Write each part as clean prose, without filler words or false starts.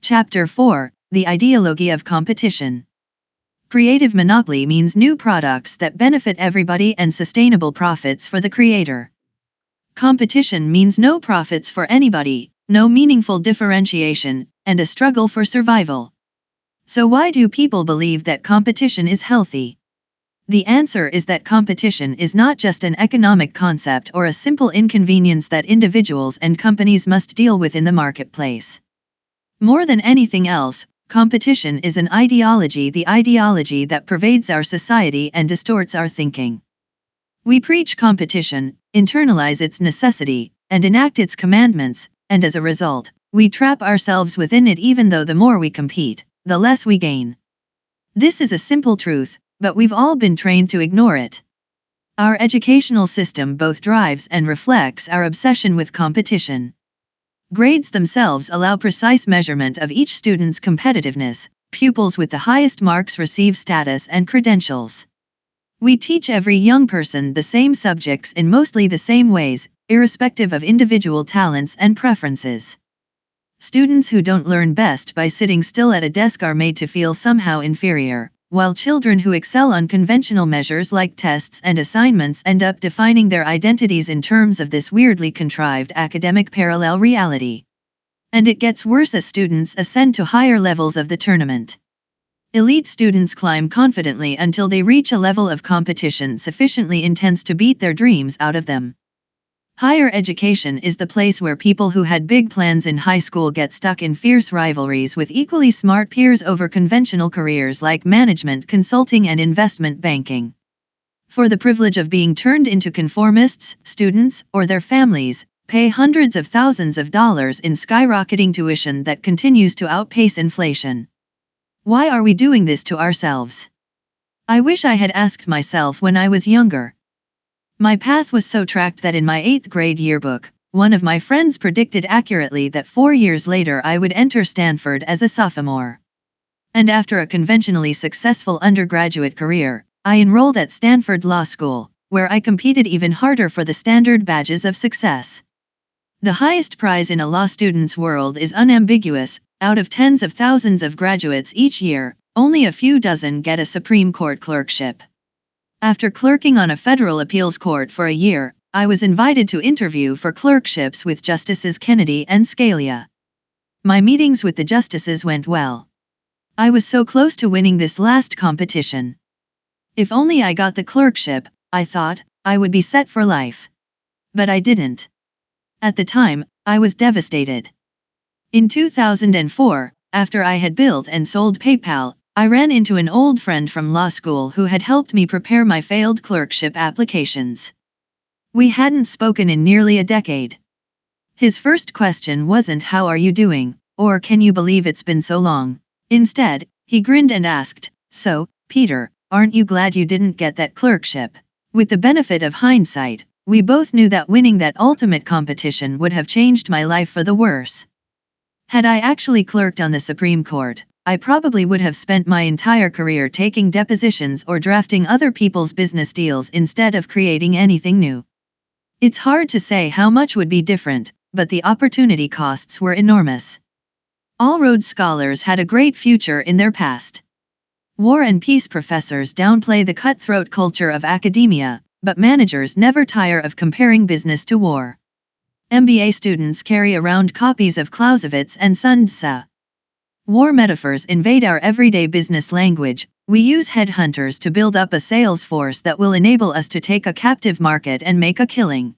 Chapter 4, The Idealogy of Competition. Creative monopoly means new products that benefit everybody and sustainable profits for the creator. Competition means no profits for anybody, no meaningful differentiation, and a struggle for survival. So why do people believe that competition is healthy? The answer is that competition is not just an economic concept or a simple inconvenience that individuals and companies must deal with in the marketplace. More than anything else, competition is an ideology, the ideology that pervades our society and distorts our thinking. We preach competition, internalize its necessity, and enact its commandments, and as a result, we trap ourselves within it even though the more we compete, the less we gain. This is a simple truth, but we've all been trained to ignore it. Our educational system both drives and reflects our obsession with competition. Grades themselves allow precise measurement of each student's competitiveness. Pupils with the highest marks receive status and credentials. We teach every young person the same subjects in mostly the same ways, irrespective of individual talents and preferences. Students who don't learn best by sitting still at a desk are made to feel somehow inferior, while children who excel on conventional measures like tests and assignments end up defining their identities in terms of this weirdly contrived academic parallel reality. And it gets worse as students ascend to higher levels of the tournament. Elite students climb confidently until they reach a level of competition sufficiently intense to beat their dreams out of them. Higher education is the place where people who had big plans in high school get stuck in fierce rivalries with equally smart peers over conventional careers like management, consulting, and investment banking. For the privilege of being turned into conformists, students, or their families, pay hundreds of thousands of dollars in skyrocketing tuition that continues to outpace inflation. Why are we doing this to ourselves? I wish I had asked myself when I was younger. My path was so tracked that in my 8th grade yearbook, one of my friends predicted accurately that 4 years later I would enter Stanford as a sophomore. And after a conventionally successful undergraduate career, I enrolled at Stanford Law School, where I competed even harder for the standard badges of success. The highest prize in a law student's world is unambiguous. Out of tens of thousands of graduates each year, only a few dozen get a Supreme Court clerkship. After clerking on a federal appeals court for a year, I was invited to interview for clerkships with Justices Kennedy and Scalia. My meetings with the justices went well. I was so close to winning this last competition. If only I got the clerkship, I thought, I would be set for life. But I didn't. At the time, I was devastated. In 2004, after I had built and sold PayPal, I ran into an old friend from law school who had helped me prepare my failed clerkship applications. We hadn't spoken in nearly a decade. His first question wasn't "How are you doing?" or "Can you believe it's been so long?" Instead, he grinned and asked, "So, Peter, aren't you glad you didn't get that clerkship?" With the benefit of hindsight, we both knew that winning that ultimate competition would have changed my life for the worse. Had I actually clerked on the Supreme Court, I probably would have spent my entire career taking depositions or drafting other people's business deals instead of creating anything new. It's hard to say how much would be different, but the opportunity costs were enormous. All Rhodes scholars had a great future in their past. War and peace professors downplay the cutthroat culture of academia, but managers never tire of comparing business to war. MBA students carry around copies of Clausewitz and Sun Tzu. War metaphors invade our everyday business language. We use headhunters to build up a sales force that will enable us to take a captive market and make a killing.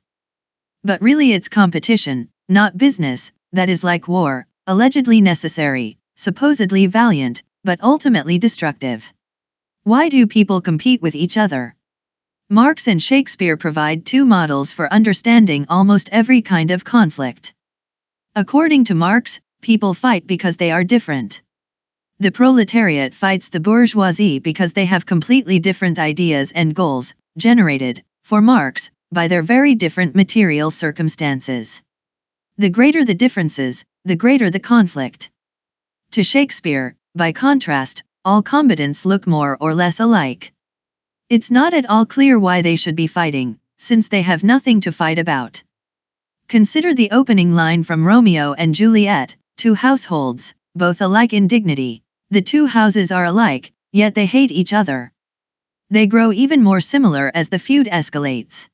But really it's competition, not business, that is like war, allegedly necessary, supposedly valiant, but ultimately destructive. Why do people compete with each other? Marx and Shakespeare provide two models for understanding almost every kind of conflict. According to Marx, people fight because they are different. The proletariat fights the bourgeoisie because they have completely different ideas and goals, generated, for Marx, by their very different material circumstances. The greater the differences, the greater the conflict. To Shakespeare, by contrast, all combatants look more or less alike. It's not at all clear why they should be fighting, since they have nothing to fight about. Consider the opening line from Romeo and Juliet, two households, both alike in dignity. The two houses are alike, yet they hate each other. They grow even more similar as the feud escalates.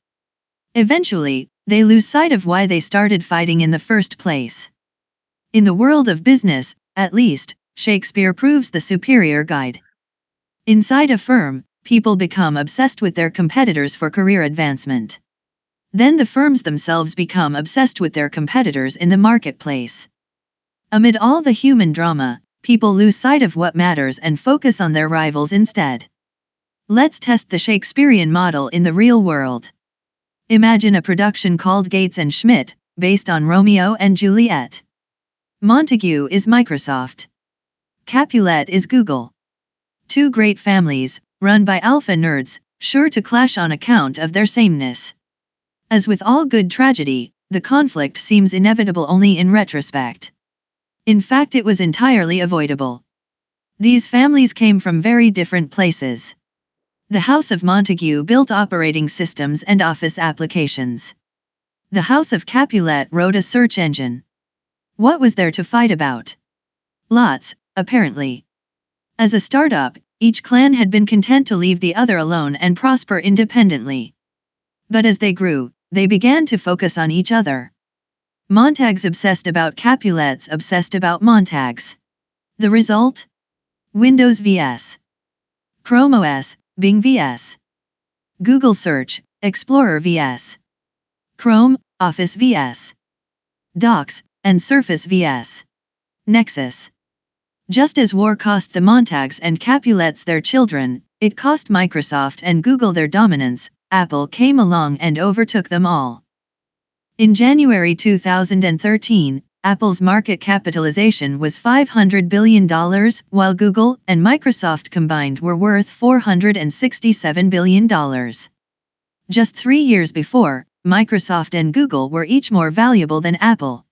Eventually, they lose sight of why they started fighting in the first place. In the world of business, at least, Shakespeare proves the superior guide. Inside a firm, people become obsessed with their competitors for career advancement. Then the firms themselves become obsessed with their competitors in the marketplace. Amid all the human drama, people lose sight of what matters and focus on their rivals instead. Let's test the Shakespearean model in the real world. Imagine a production called Gates and Schmidt, based on Romeo and Juliet. Montague is Microsoft. Capulet is Google. Two great families, run by alpha nerds, sure to clash on account of their sameness. As with all good tragedy, the conflict seems inevitable only in retrospect. In fact, it was entirely avoidable. These families came from very different places. The House of Montague built operating systems and office applications. The House of Capulet wrote a search engine. What was there to fight about? Lots, apparently. As a startup, each clan had been content to leave the other alone and prosper independently. But as they grew, they began to focus on each other. Montagues obsessed about Capulets obsessed about Montagues. The result? Windows vs. Chrome OS, Bing vs. Google Search, Explorer vs. Chrome, Office vs. Docs, and Surface vs. Nexus. Just as war cost the Montagues and Capulets their children, it cost Microsoft and Google their dominance. Apple came along and overtook them all. In January 2013, Apple's market capitalization was $500 billion, while Google and Microsoft combined were worth $467 billion. Just 3 years before, Microsoft and Google were each more valuable than Apple.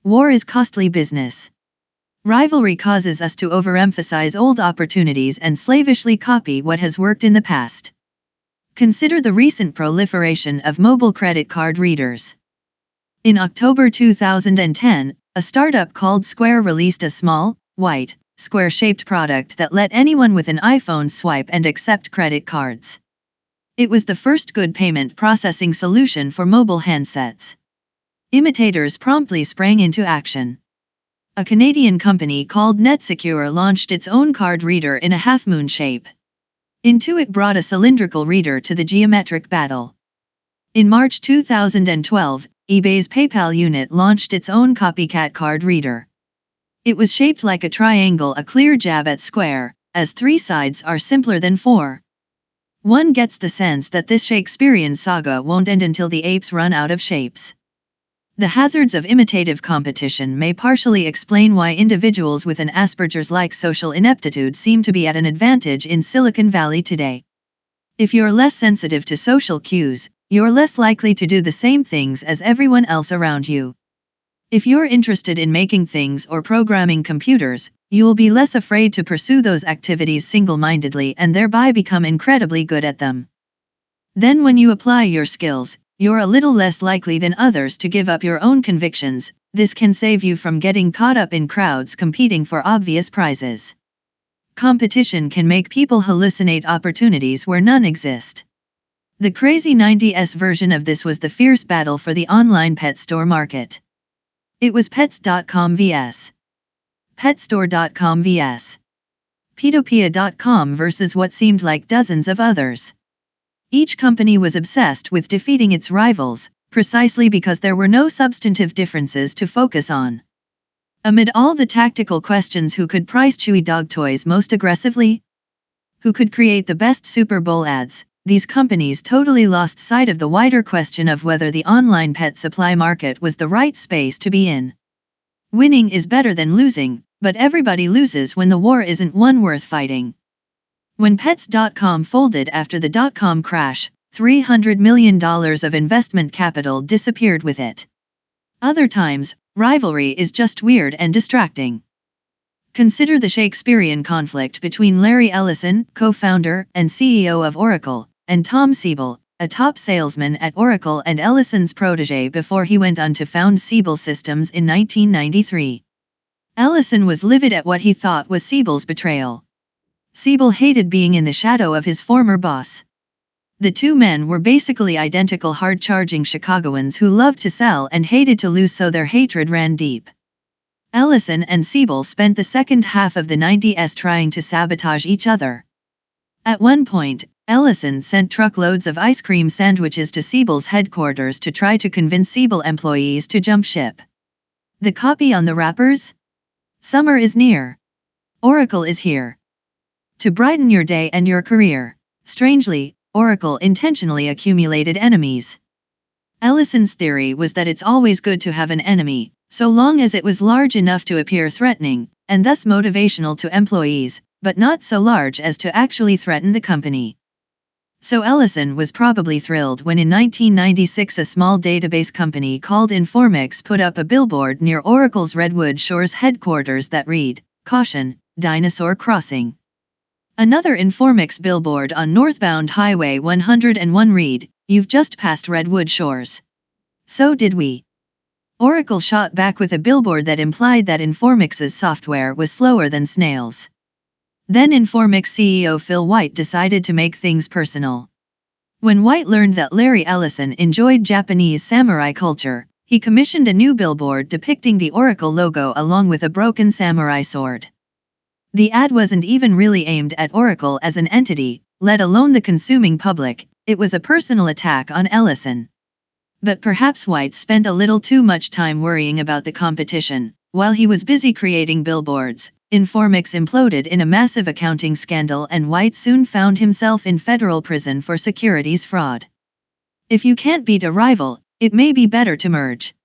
War is costly business. Rivalry causes us to overemphasize old opportunities and slavishly copy what has worked in the past. Consider the recent proliferation of mobile credit card readers. In October 2010, a startup called Square released a small, white, square-shaped product that let anyone with an iPhone swipe and accept credit cards. It was the first good payment processing solution for mobile handsets. Imitators promptly sprang into action. A Canadian company called NetSecure launched its own card reader in a half-moon shape. Intuit brought a cylindrical reader to the geometric battle. In March 2012, eBay's PayPal unit launched its own copycat card reader. It was shaped like a triangle, a clear jab at Square, as 3 sides are simpler than 4. One gets the sense that this Shakespearean saga won't end until the apes run out of shapes. The hazards of imitative competition may partially explain why individuals with an Asperger's-like social ineptitude seem to be at an advantage in Silicon Valley today. If you're less sensitive to social cues, you're less likely to do the same things as everyone else around you. If you're interested in making things or programming computers, you'll be less afraid to pursue those activities single-mindedly and thereby become incredibly good at them. Then when you apply your skills, you're a little less likely than others to give up your own convictions. This can save you from getting caught up in crowds competing for obvious prizes. Competition can make people hallucinate opportunities where none exist. The crazy 90s version of this was the fierce battle for the online pet store market. It was Pets.com vs. Petstore.com vs. Petopia.com versus what seemed like dozens of others. Each company was obsessed with defeating its rivals, precisely because there were no substantive differences to focus on. Amid all the tactical questions, who could price chewy dog toys most aggressively? Who could create the best Super Bowl ads? These companies totally lost sight of the wider question of whether the online pet supply market was the right space to be in. Winning is better than losing, but everybody loses when the war isn't one worth fighting. When Pets.com folded after the dot-com crash, $300 million of investment capital disappeared with it. Other times, rivalry is just weird and distracting. Consider the Shakespearean conflict between Larry Ellison, co-founder and CEO of Oracle, and Tom Siebel, a top salesman at Oracle and Ellison's protege before he went on to found Siebel Systems in 1993. Ellison was livid at what he thought was Siebel's betrayal. Siebel hated being in the shadow of his former boss. The two men were basically identical hard-charging Chicagoans who loved to sell and hated to lose, so their hatred ran deep. Ellison and Siebel spent the second half of the 90s trying to sabotage each other. At one point, Ellison sent truckloads of ice cream sandwiches to Siebel's headquarters to try to convince Siebel employees to jump ship. The copy on the wrappers? Summer is near. Oracle is here. To brighten your day and your career. Strangely, Oracle intentionally accumulated enemies. Ellison's theory was that it's always good to have an enemy, so long as it was large enough to appear threatening, and thus motivational to employees, but not so large as to actually threaten the company. So Ellison was probably thrilled when in 1996 a small database company called Informix put up a billboard near Oracle's Redwood Shores headquarters that read, "Caution, Dinosaur Crossing." Another Informix billboard on northbound Highway 101 read, "You've just passed Redwood Shores." So did we. Oracle shot back with a billboard that implied that Informix's software was slower than snails. Then Informix CEO Phil White decided to make things personal. When White learned that Larry Ellison enjoyed Japanese samurai culture, he commissioned a new billboard depicting the Oracle logo along with a broken samurai sword. The ad wasn't even really aimed at Oracle as an entity, let alone the consuming public. It was a personal attack on Ellison. But perhaps White spent a little too much time worrying about the competition. While he was busy creating billboards, Informix imploded in a massive accounting scandal and White soon found himself in federal prison for securities fraud. If you can't beat a rival, it may be better to merge.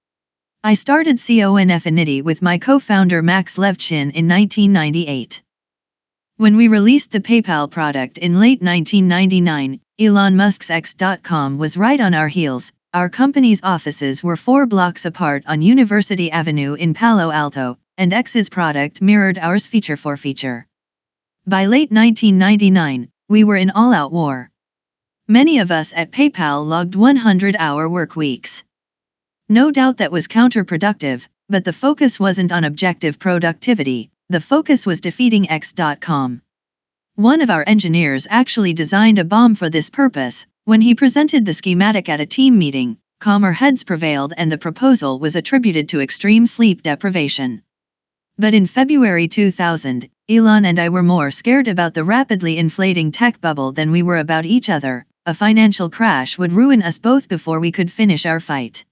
I started Confinity with my co-founder Max Levchin in 1998. When we released the PayPal product in late 1999, Elon Musk's X.com was right on our heels. Our company's offices were 4 blocks apart on University Avenue in Palo Alto, and X's product mirrored ours feature for feature. By late 1999, we were in all-out war. Many of us at PayPal logged 100-hour work weeks. No doubt that was counterproductive, but the focus wasn't on objective productivity, the focus was defeating X.com. One of our engineers actually designed a bomb for this purpose. When he presented the schematic at a team meeting, calmer heads prevailed and the proposal was attributed to extreme sleep deprivation. But in February 2000, Elon and I were more scared about the rapidly inflating tech bubble than we were about each other. A financial crash would ruin us both before we could finish our fight.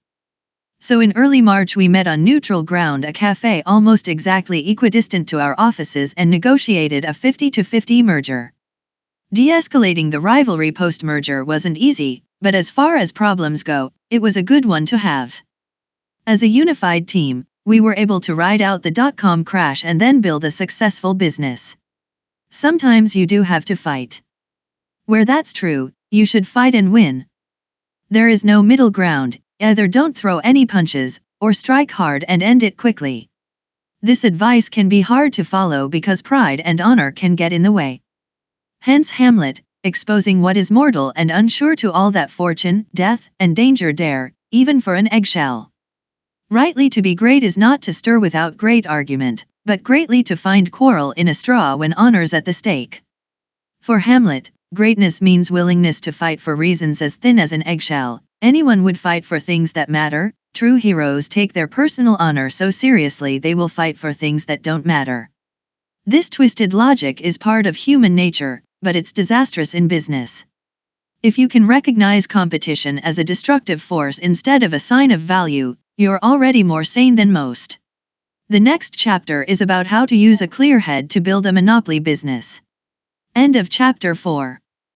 So in early March we met on neutral ground, a cafe almost exactly equidistant to our offices, and negotiated a 50-50 merger. De-escalating the rivalry post-merger wasn't easy, but as far as problems go, it was a good one to have. As a unified team, we were able to ride out the dot-com crash and then build a successful business. Sometimes you do have to fight. Where that's true, you should fight and win. There is no middle ground, either don't throw any punches, or strike hard and end it quickly. This advice can be hard to follow because pride and honor can get in the way. Hence Hamlet, exposing what is mortal and unsure to all that fortune, death, and danger dare, even for an eggshell. Rightly to be great is not to stir without great argument, but greatly to find quarrel in a straw when honor's at the stake. For Hamlet, greatness means willingness to fight for reasons as thin as an eggshell. Anyone would fight for things that matter. True heroes take their personal honor so seriously they will fight for things that don't matter. This twisted logic is part of human nature, but it's disastrous in business. If you can recognize competition as a destructive force instead of a sign of value, you're already more sane than most. The next chapter is about how to use a clear head to build a monopoly business. End of chapter 4.